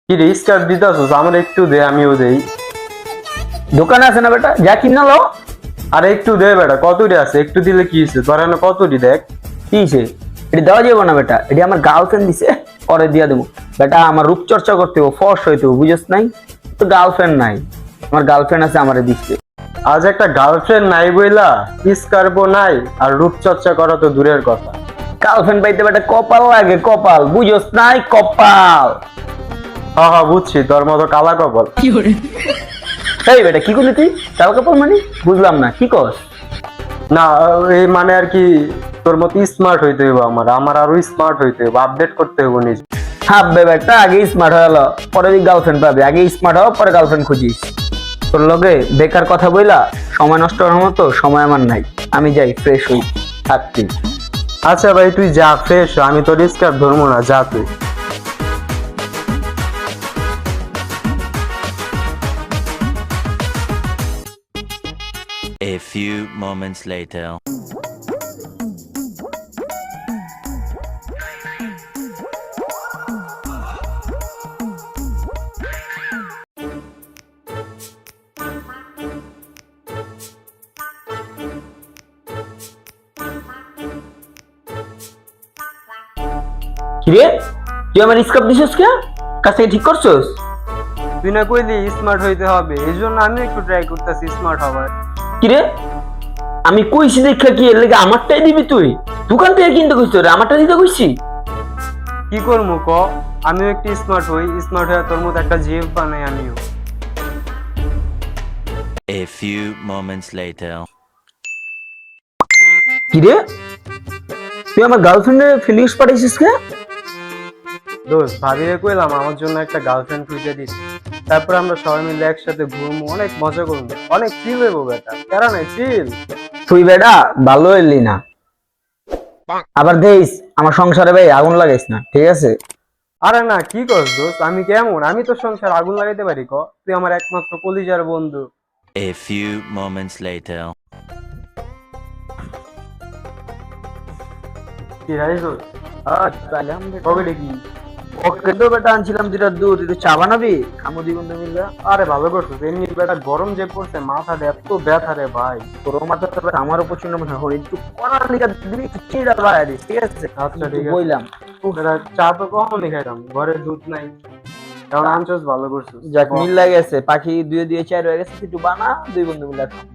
কি রে স্টার দিতাছস? আমার একটু দে, আমিও দেই। দোকানে আছে না বেটা, যা কিনা লো। আরে একটু দে বেটা, কতটি আছে? একটু দিলে কি হয়েছে? তোর এখানে কতটি দেখ। কি হইছে? এটি দেওয়া যাবে না বেটা, এটি আমার গার্লফ্রেন্ড দিছে, পরে দিয়া দেবো। বেটা আমার রূপচর্চা করতে হবে, ফর্স হইতে হবে, বুঝছ নাই? তো গার্লফ্রেন্ড নাই, আমার গার্লফ্রেন্ড আছে, আমারে দিচ্ছে। আজ একটা গার্লফ্রেন্ড নাই বইলা স্কার্পও নাই, আর রূপচর্চা করা তো দূরের কথা। গার্লফ্রেন্ড পাইতে বেটা কপাল লাগে, কপাল, বুঝছ নাই? কপাল। হ্যাঁ হ্যাঁ বুঝছি, তোর মতো কালা কপাল। এই বেটা কি করলি তুই? কাল কপাল মানে বুঝলাম না, কি কস? না, এই মানে আর কি, তোর মতো স্মার্ট হইতে হইব, আমার আরো স্মার্ট হইতে হইব, আপডেট করতে হইব নিজে। ভাববে বেটা, আগে স্মার্ট হয়ে গেল, পরে গার্লফ্রেন্ড পাবে। আগে স্মার্ট হও, পরে গার্লফ্রেন্ড খুঁজিস। তোর লগে বেকার কথা বইলা সময় নষ্ট করার মতো সময় আমার নাই। আমি যাই, ফ্রেশ হই, থাকতি। আচ্ছা ভাই তুই যা, ফ্রেশ হ, আমি তোর স্কার্প ধরবো না, যা তুই। A few moments later. কিরে, তুই আমার স্কার্ফ দিছিস কে? কাছ থেকে ঠিক করছস? তুই না কইলি স্মার্ট হইতে হবে, এই জন্য আমি একটু ট্রাই করতেছি স্মার্ট হবার। কিরে, আমি কইছি দেখা কি এর লেগে আমারটাই দিবি তুই? দোকান থেকে কিনতে কইছিস রে, আমারটা দিতে কইছি? কি করবো ক, আমিও একটু স্মার্ট হই, স্মার্ট হয়ে তোর মতো একটা জিএফ বানাই আমিও। A few moments later. কিরে, তুই আমার গার্লফ্রেন্ডের ফিলিংস পাঠাইছিস কে? দোস্ত ভাবিরে কইলাম আমার জন্য একটা গার্লফ্রেন্ড খুঁজে দিস, তারপর আমরা সবাই মিলে একসাথে ঘুরবো, অনেক মজা করবো, অনেক চিল হইবো বেটা, প্যারা নাই, চিল। তুই বেটা ভালো হইলি না, আবার দেখিস আমার সংসারে ভাই আগুন লাগাইস না, ঠিক আছে? আরে না, কি করছ দোস্ত, আমি কেমন? আমি তোর সংসার আগুন লাগাইতে পারি ক? তুই আমার একমাত্র কলিজার বন্ধু। A few moments later. কি রাইছো? কবে দেখি? ওকে তো বেটা আনছিলাম দুটা দুধ, একটু চা বানাবি? খামো দুই বন্ধু মিলে। আরে ভালো করছিস, এমনি বেটা গরম যে পড়ছে, মাথাটা এত ব্যথা রে ভাই। তোর মাথা তো বেটা আমারও প্রচন্ড মাথা হল, একটু কড়া লিখা দিবি, একটু চিড়া বাড়াই দিস, ঠিক আছে? আচ্ছা ঠিক আছে। বইলাম। বেটা চা তো কখনই খাইতাম, ঘরে দুধ নাই, এখন আনছস, ভালো করছিস। যাক মিল লাগে গেছে, পাখি দুয়ে দুয়ে চার হয়ে গেছে, একটু বানা, দুই বন্ধু মিলে খাবো।